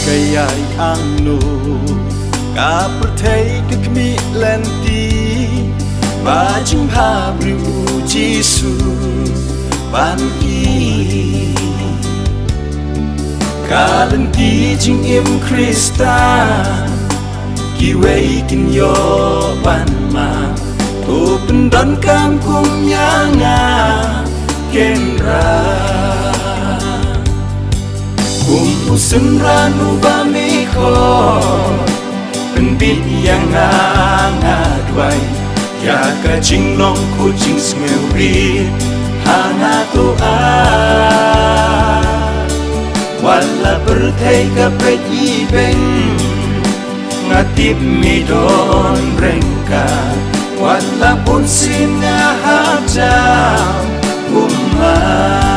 cái ai ăn nô cả bờ thấy cái mi lên ti và chính ha bưu Giêsu ban y cả lần ti chính im Christa ki wei kin yo ban ma tu pen dan kam kum yanga kenra kum usun ranu ba mi ko pen bit yang nga dwai ya ka jing long ko jing smewi hana to a wala berthei ka pe i beng ngatip mi don rengka wala pun sin nga haja umma